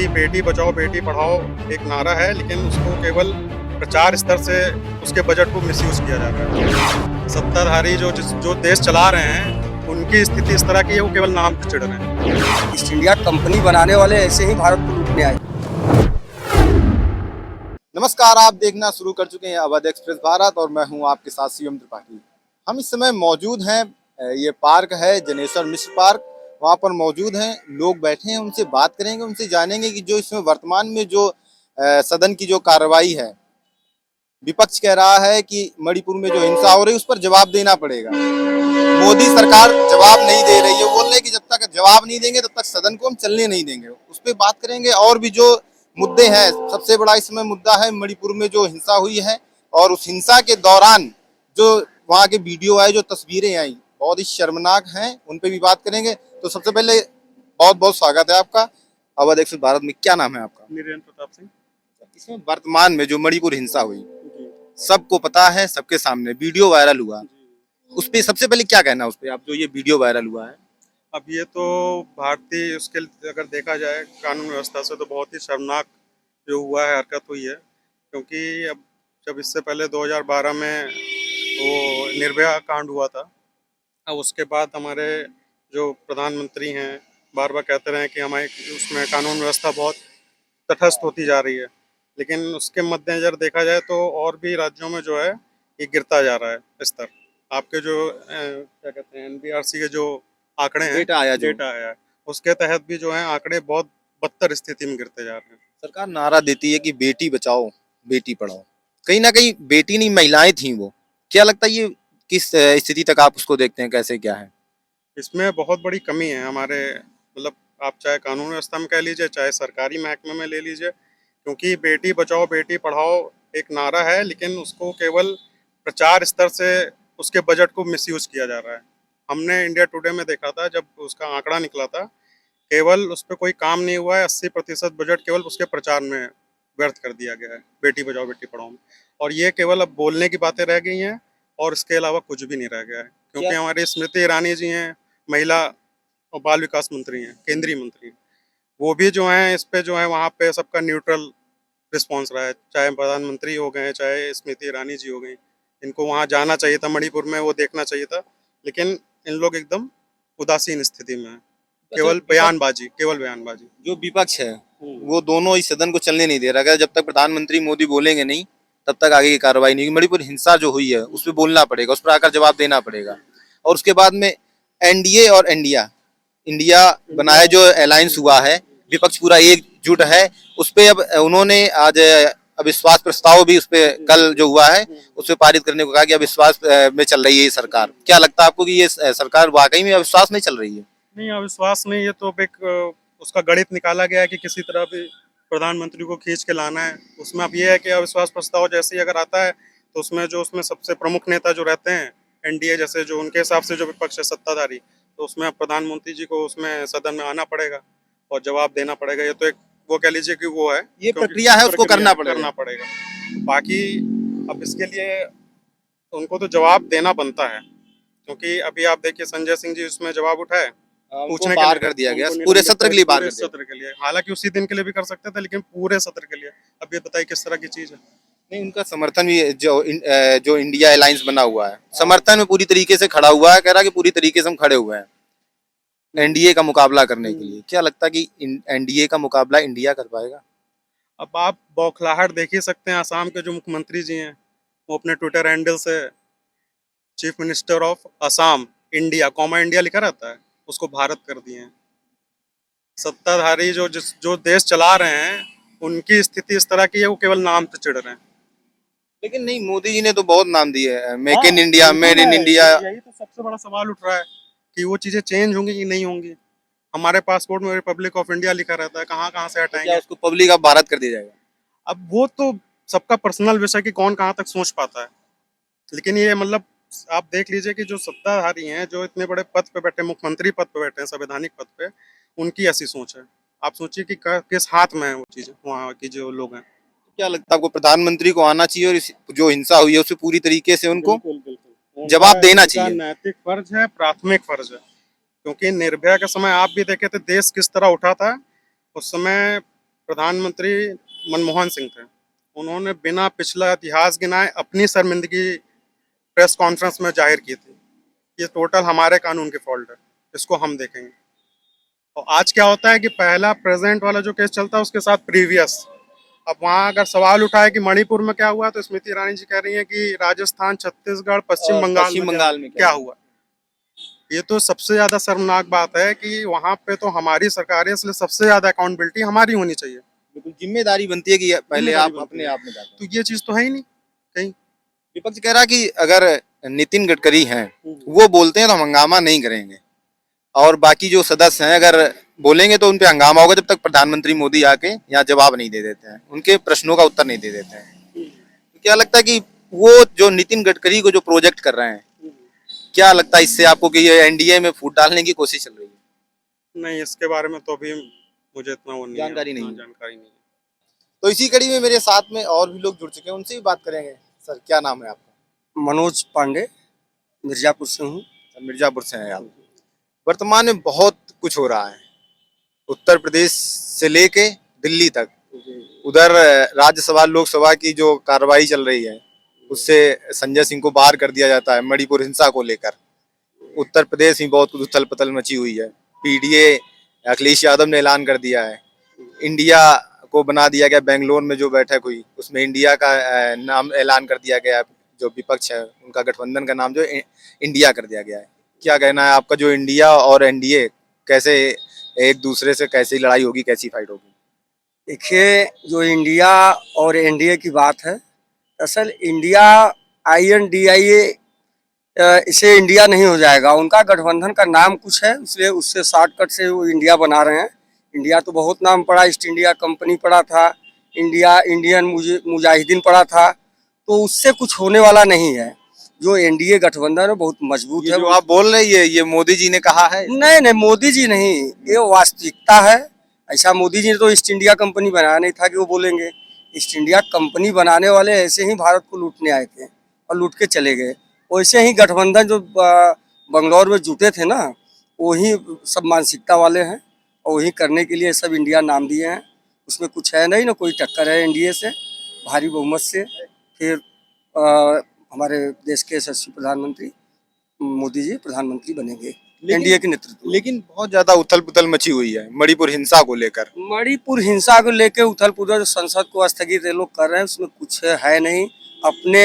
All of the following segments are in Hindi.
क्योंकि बेटी बचाओ बेटी पढ़ाओ एक नारा है, लेकिन उसको केवल प्रचार स्तर से उसके बजट को मिसयूज किया जा रहा है। सत्ताधारी जो देश चला रहे हैं, उनकी स्थिति इस तरह की है, वो केवल नाम पे चिढ़ रहे हैं। ईस्ट इंडिया कंपनी बनाने वाले ऐसे ही भारत को लूटने आए। नमस्कार, आप देखना शुरू कर चुके हैं अवध एक्सप्रेस भारत और मैं हूं आपके साथ शिवम त्रिपाठी। हम इस समय मौजूद हैं, ये पार्क है जनेश्वर मिश्र पार्क, वहां पर मौजूद हैं, लोग बैठे हैं, उनसे बात करेंगे, उनसे जानेंगे कि जो इसमें वर्तमान में जो सदन की जो कार्रवाई है, विपक्ष कह रहा है कि मणिपुर में जो हिंसा हो रही है उस पर जवाब देना पड़ेगा। मोदी सरकार जवाब नहीं दे रही है, बोल रहे कि जब तक जवाब नहीं देंगे तब तक सदन को हम चलने नहीं देंगे। उस पर बात करेंगे और भी जो मुद्दे हैं। सबसे बड़ा इसमें मुद्दा है मणिपुर में जो हिंसा हुई है और उस हिंसा के दौरान जो वहाँ के वीडियो आए, जो तस्वीरें आई, बहुत ही शर्मनाक हैं, उन पे भी बात करेंगे। तो सबसे पहले बहुत बहुत स्वागत है आपका अवध एक्सप्रेस भारत में। क्या नाम है आपका? नीरेंद्र प्रताप सिंह। इसमें वर्तमान में जो मणिपुर हिंसा हुई, सबको पता है, सबके सामने वीडियो वायरल हुआ, उस पे सबसे पहले क्या कहना है उस पे आप, जो ये वीडियो वायरल हुआ है? अब ये तो भारतीय उसके अगर देखा जाए कानून व्यवस्था से तो बहुत ही शर्मनाक जो हुआ है, हरकत हुई है। क्योंकि अब जब इससे पहले 2012 में वो निर्भया कांड हुआ था, अब उसके बाद हमारे जो प्रधानमंत्री हैं बार बार कहते रहे कि हमारे उसमें कानून व्यवस्था बहुत तटस्थ होती जा रही है, लेकिन उसके मद्देनजर देखा जाए तो और भी राज्यों में जो है ये गिरता जा रहा है स्तर। आपके जो क्या कहते हैं एनबीआरसी के जो आंकड़े हैं, डेटा आया है, उसके तहत भी जो है आंकड़े बहुत बदतर स्थिति में गिरते जा रहे हैं। सरकार नारा देती है कि बेटी बचाओ बेटी पढ़ाओ, कहीं ना कहीं बेटी नहीं महिलाएं थी वो। क्या लगता है ये किस स्थिति तक आप उसको देखते हैं, कैसे क्या है? इसमें बहुत बड़ी कमी है हमारे, मतलब आप चाहे कानून व्यवस्था में कह लीजिए, चाहे सरकारी महकमे में ले लीजिए। क्योंकि बेटी बचाओ बेटी पढ़ाओ एक नारा है, लेकिन उसको केवल प्रचार स्तर से उसके बजट को मिसयूज किया जा रहा है। हमने इंडिया टुडे में देखा था, जब उसका आंकड़ा निकला था, केवल उस पर कोई काम नहीं हुआ है। 80% बजट केवल उसके प्रचार में व्यर्थ कर दिया गया है, बेटी बचाओ बेटी पढ़ाओ में। और ये केवल अब बोलने की बातें रह गई हैं और इसके अलावा कुछ भी नहीं रह गया है। क्योंकि हमारी स्मृति ईरानी जी हैं, महिला और बाल विकास मंत्री हैं, केंद्रीय मंत्री हैं, वो भी जो हैं इस पे जो है वहाँ पे सबका न्यूट्रल रिस्पॉन्स रहा है। चाहे प्रधानमंत्री हो गए, चाहे स्मृति ईरानी जी हो गई, इनको वहाँ जाना चाहिए था, मणिपुर में वो देखना चाहिए था, लेकिन इन लोग एकदम उदासीन स्थिति में है। केवल बयानबाजी। जो विपक्ष है वो दोनों इस सदन को चलने नहीं दे रहा है। जब तक प्रधानमंत्री मोदी बोलेंगे नहीं तब तक आगे की कार्रवाई नहीं होगी। मणिपुर हिंसा जो हुई है उस पर बोलना पड़ेगा, उस पर आकर जवाब देना पड़ेगा। और उसके बाद में एनडीए और इंडिया बनाया जो अलायंस हुआ है, विपक्ष पूरा एकजुट है उस पे। अब उन्होंने आज अविश्वास प्रस्ताव भी उस पे कल जो हुआ है उस पे पारित करने को कहा कि अविश्वास में चल रही है ये सरकार। क्या लगता है आपको कि ये सरकार वाकई में अविश्वास में चल रही है? नहीं, अविश्वास नहीं, ये तो अब एक उसका गणित निकाला गया है कि किसी तरह भी प्रधानमंत्री को खींच के लाना है। उसमें अब ये है कि अविश्वास प्रस्ताव जैसे ही अगर आता है तो उसमें सबसे प्रमुख नेता जो रहते हैं एनडीए जैसे, जो उनके हिसाब से जो विपक्ष है सत्ताधारी, तो उसमें अब प्रधानमंत्री जी को उसमें सदन में आना पड़ेगा और जवाब देना पड़ेगा। ये तो एक वो कह लीजिए कि वो है, ये प्रक्रिया है, उसको करना पड़ेगा। बाकी अब इसके लिए उनको तो जवाब देना बनता है, क्योंकि अभी आप देखिए संजय सिंह जी उसमें जवाब उठाए, पूछने बाहर कर दिया गया पूरे सत्र के लिए, बाहर सत्र के लिए। हालांकि उसी दिन के लिए भी कर सकते थे, लेकिन पूरे सत्र के लिए। अब ये बताइए किस तरह की चीज है। नहीं, उनका समर्थन भी जो इंडिया अलायंस बना हुआ है, समर्थन में पूरी तरीके से खड़ा हुआ है, कह रहा कि पूरी तरीके से हम खड़े हुए हैं एनडीए का मुकाबला करने के लिए। क्या लगता है कि एनडीए का मुकाबला इंडिया कर पाएगा? अब आप बौखलाहट देख ही सकते हैं, आसाम के जो मुख्यमंत्री जी हैं वो अपने ट्विटर हैंडल से chief minister of Assam India, India लिखा रहता है, उसको भारत कर दिए हैं। सत्ताधारी जो देश चला रहे हैं उनकी स्थिति इस तरह की है, वो केवल नाम पे चिढ़ रहे हैं। लेकिन नहीं, मोदी जी ने तो बहुत नाम दिए है, make in India, made in India. यही तो सबसे बड़ा सवाल उठ रहा है कि वो चीजें चेंज होंगी कि नहीं होंगी। हमारे पासपोर्ट में रिपब्लिक ऑफ इंडिया लिखा रहता है, कहाँ कहाँ से हटाएंगे? उसको पब्लिक ऑफ भारत कर दिया जाएगा। अब वो तो सबका पर्सनल विषय कि कौन कहाँ तक सोच पाता है, लेकिन ये मतलब आप देख लीजिए कि जो सत्ताधारी हैं, जो इतने बड़े पद पे बैठे, मुख्यमंत्री पद पे बैठे हैं, संवैधानिक पद पे, उनकी ऐसी सोच है। आप सोचिए कि किस हाथ में है वो चीजें, वहाँ की जो लोग हैं। क्या लगता है आपको प्रधानमंत्री को आना चाहिए और जो हिंसा हुई है उससे पूरी तरीके से उनको जवाब देना चाहिए? नैतिक फर्ज है, प्राथमिक फर्ज है। क्योंकि निर्भया के समय आप भी देखे थे देश किस तरह उठा था। उस समय प्रधानमंत्री मनमोहन सिंह थे। उन्होंने बिना पिछला इतिहास गिनाए अपनी शर्मिंदगी प्रेस कॉन्फ्रेंस में जाहिर की थी। ये टोटल हमारे कानून की फॉल्ट है, इसको हम देखेंगे। और आज क्या होता है कि पहला प्रेजेंट वाला जो केस चलता है उसके साथ प्रीवियस, अब वहाँ अगर सवाल उठाए कि मणिपुर में क्या हुआ, तो स्मृति ईरानी जी कह रही हैं कि राजस्थान, छत्तीसगढ़, पश्चिम बंगाल में क्या हुआ। ये तो सबसे ज्यादा शर्मनाक बात है कि वहाँ पे तो हमारी सरकार है, इसलिए सबसे ज्यादा अकाउंटेबिलिटी हमारी होनी चाहिए। बिल्कुल जिम्मेदारी बनती है कि पहले आप जिम्मेदारी अपने बनती है। आप में जाते हैं। तो ये चीज तो है ही नहीं कहीं। विपक्ष कह रहा कि अगर नितिन गडकरी हैं वो बोलते हैं तो हम हंगामा नहीं करेंगे, और बाकी जो सदस्य हैं अगर बोलेंगे तो उन पे हंगामा होगा, जब तक प्रधानमंत्री मोदी आके यहाँ जवाब नहीं दे देते हैं, उनके प्रश्नों का उत्तर नहीं दे देते हैं। तो क्या लगता है कि वो जो नितिन गडकरी को जो प्रोजेक्ट कर रहे हैं, क्या लगता है इससे आपको कि ये एनडीए में फूट डालने की कोशिश चल रही है? नहीं, इसके बारे में तो अभी मुझे इतना वो नहीं है, जानकारी नहीं है। जानकारी नहीं है। तो इसी कड़ी में मेरे साथ में और भी लोग जुड़ चुके हैं, उनसे भी बात करेंगे। सर क्या नाम है आपका? मनोज पांडे, मिर्जापुर से हूँ। सर, मिर्जापुर से हैं आप। वर्तमान में बहुत कुछ हो रहा है, उत्तर प्रदेश से लेके दिल्ली तक। उधर राज्यसभा लोकसभा की जो कार्रवाई चल रही है उससे संजय सिंह को बाहर कर दिया जाता है मणिपुर हिंसा को लेकर। उत्तर प्रदेश में बहुत कुछ उथल पुथल मची हुई है। पीडीए अखिलेश यादव ने ऐलान कर दिया है। इंडिया को बना दिया गया, बेंगलोर में जो बैठक हुई उसमें इंडिया का नाम ऐलान कर दिया गया। जो विपक्ष है उनका गठबंधन का नाम जो इंडिया कर दिया गया है। क्या कहना है आपका, जो इंडिया और एनडीए कैसे एक दूसरे से कैसी लड़ाई होगी, कैसी फाइट होगी? देखिए, जो इंडिया और एनडीए की बात है, असल इंडिया INDIA इसे इंडिया नहीं हो जाएगा। उनका गठबंधन का नाम कुछ है, इसलिए उससे शॉर्टकट से वो इंडिया बना रहे हैं। इंडिया तो बहुत नाम पड़ा, ईस्ट इंडिया कंपनी पड़ा था, इंडिया इंडियन मुजाहिदीन पड़ा था, तो उससे कुछ होने वाला नहीं है। जो एनडीए गठबंधन है बहुत मजबूत है। जो आप बोल रहे हैं ये मोदी जी ने कहा है? नहीं नहीं, मोदी जी नहीं, ये वास्तविकता है। ऐसा मोदी जी ने तो ईस्ट इंडिया कंपनी बनाया नहीं था कि वो बोलेंगे। ईस्ट इंडिया कंपनी बनाने वाले ऐसे ही भारत को लूटने आए थे और लूट के चले गए। वैसे ही गठबंधन जो बंगलौर में जुटे थे ना, वही सब मानसिकता वाले हैं और वही करने के लिए सब इंडिया नाम दिए हैं। उसमें कुछ है नहीं ना, कोई टक्कर है एनडीए से भारी बहुमत से। फिर हमारे देश के यशस्वी प्रधानमंत्री मोदी जी प्रधानमंत्री बनेंगे एनडीए के नेतृत्व में। लेकिन बहुत ज्यादा उथल पुथल मची हुई है मणिपुर हिंसा को लेकर। मणिपुर हिंसा को लेकर उथल पुथल जो संसद को स्थगित ये लोग कर रहे हैं उसमें कुछ है नहीं। अपने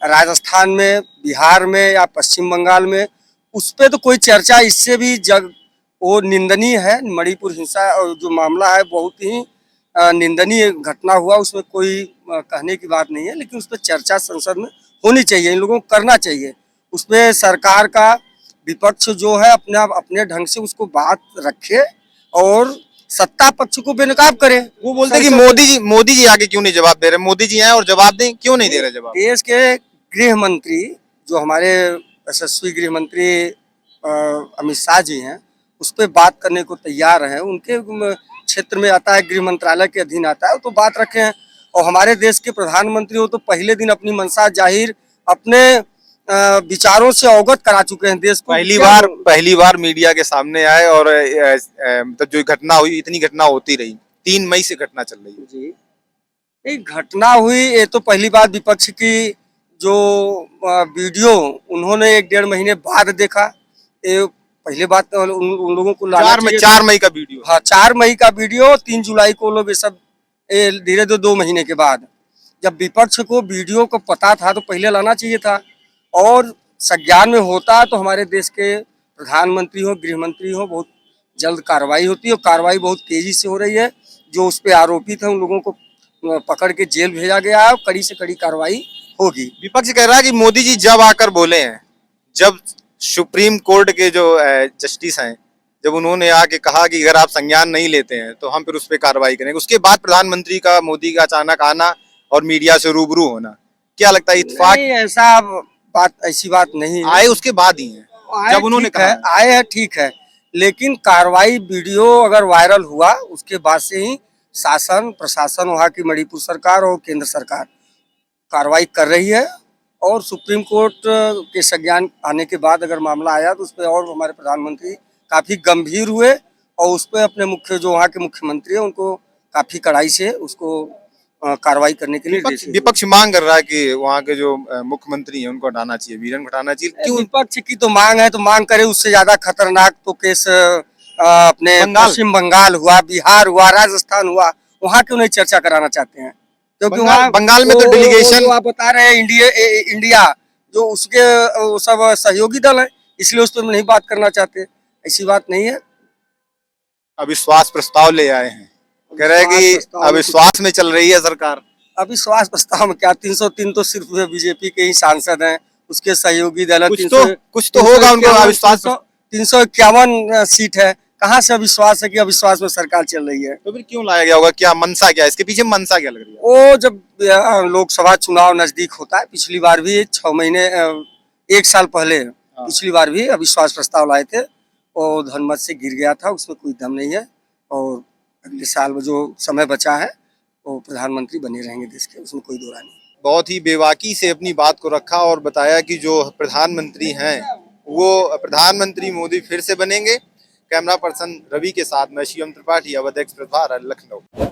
राजस्थान में, बिहार में या पश्चिम बंगाल में उस पर तो कोई चर्चा इससे भी वो निंदनीय है। मणिपुर हिंसा और जो मामला है बहुत ही निंदनीय घटना हुआ, उसमें कोई कहने की बात नहीं है, लेकिन उस पर चर्चा संसद में होनी चाहिए, इन लोगों को करना चाहिए। उसमें सरकार का विपक्ष जो है अपने ढंग से उसको बात रखे और सत्ता पक्ष को बेनकाब करे। वो बोलते हैं कि मोदी जी आगे क्यों नहीं जवाब दे रहे? मोदी जी आए और जवाब दें, क्यों नहीं दे रहे जवाब? देश के गृह मंत्री जो हमारे यशस्वी गृह मंत्री अमित शाह जी हैं, उस पर बात करने को तैयार हैं। उनके क्षेत्र में आता है, गृह मंत्रालय के अधीन आता है, तो बात रखे हैं। और हमारे देश के प्रधानमंत्री हो तो पहले दिन अपनी मंशा जाहिर अपने विचारों से अवगत करा चुके हैं देश को। पहली बार मीडिया के सामने आए और मतलब जो घटना हुई, इतनी घटना होती रही, 3 मई से घटना चल रही है जी। एक घटना हुई, ये तो पहली बार विपक्ष की जो वीडियो उन्होंने 1-1.5 महीने बाद देखा। ये पहले बात उन लोगों को 4 मई का वीडियो। हाँ, 4 मई का वीडियो, 3 जुलाई को लोग ये सब धीरे धीरे 2 महीने के बाद। जब विपक्ष को वीडियो को पता था तो पहले लाना चाहिए था, और संज्ञान में होता तो हमारे देश के प्रधानमंत्री हो, गृह मंत्री हो, बहुत जल्द कार्रवाई होती है। और कार्रवाई बहुत तेजी से हो रही है। जो उस पर आरोपित है उन लोगों को पकड़ के जेल भेजा गया है और कड़ी से कड़ी कार्रवाई होगी। विपक्ष कह रहा है कि मोदी जी जब आकर बोले हैं, जब सुप्रीम कोर्ट के जो जस्टिस हैं, जब उन्होंने आके कहा कि अगर आप संज्ञान नहीं लेते हैं तो हम फिर उस पर कार्रवाई करेंगे, उसके बाद प्रधानमंत्री का, मोदी का अचानक आना और मीडिया से रूबरू होना, क्या लगता है इत्तेफाक? ऐसी बात नहीं है। आए उसके बाद ही है जब उन्होंने कहा। आए हैं, ठीक है, लेकिन कार्रवाई वीडियो अगर वायरल हुआ उसके बाद से ही शासन प्रशासन, वहाँ की मणिपुर सरकार और केंद्र सरकार कार्रवाई कर रही है। और सुप्रीम कोर्ट के संज्ञान आने के बाद अगर मामला आया तो उस पर और हमारे प्रधानमंत्री काफ़ी गंभीर हुए और उस पर अपने जो वहाँ के मुख्यमंत्री हैं उनको काफी कड़ाई से उसको कार्रवाई करने के लिए विपक्ष निर्देश दिए। विपक्ष मांग कर रहा है कि वहाँ के जो मुख्यमंत्री हैं उनको हटाना चाहिए, वीरन को हटाना चाहिए। क्यों? विपक्ष की तो मांग है तो मांग करे, उससे ज्यादा खतरनाक तो केस अपने बंगाल? पश्चिम बंगाल हुआ, बिहार हुआ, राजस्थान हुआ, वहाँ क्यों नहीं चर्चा कराना चाहते हैं? क्योंकि बंगाल- बंगाल में तो वो डेलीगेशन- जो आप बता रहे हैं इंडिया जो उसके वो सब सहयोगी दल है, इसलिए उस पर नहीं बात करना चाहते। ऐसी बात नहीं है। अविश्वास प्रस्ताव ले आए हैं, कह रहे हैं कि प्रस्ताव में अविश्वास में चल रही है सरकार। अविश्वास प्रस्ताव में क्या, 303 तो सिर्फ बीजेपी के ही सांसद हैं, उसके सहयोगी दल है। कुछ तो होगा उनको अविश्वास। 351 सीट है, कहाँ से अविश्वास है कि अविश्वास में सरकार चल रही है? तो फिर क्यों लाया गया होगा? क्या मंशा क्या है? इसके पीछे मंशा क्या लग रही है? वो जब लोकसभा चुनाव नजदीक होता है, पिछली बार भी 6 महीने 1 साल पहले पिछली बार भी अविश्वास प्रस्ताव लाए थे और धनमत से गिर गया था, उसमें कोई दम नहीं है। और अगले साल में जो समय बचा है वो प्रधानमंत्री बने रहेंगे देश के, उसमें कोई दो राय नहीं। बहुत ही बेबाकी से अपनी बात को रखा और बताया कि जो प्रधानमंत्री हैं वो प्रधानमंत्री मोदी फिर से बनेंगे। कैमरा पर्सन रवि के साथ मैं शिवम त्रिपाठी, अवध एक्सप्रेस भारत, लखनऊ।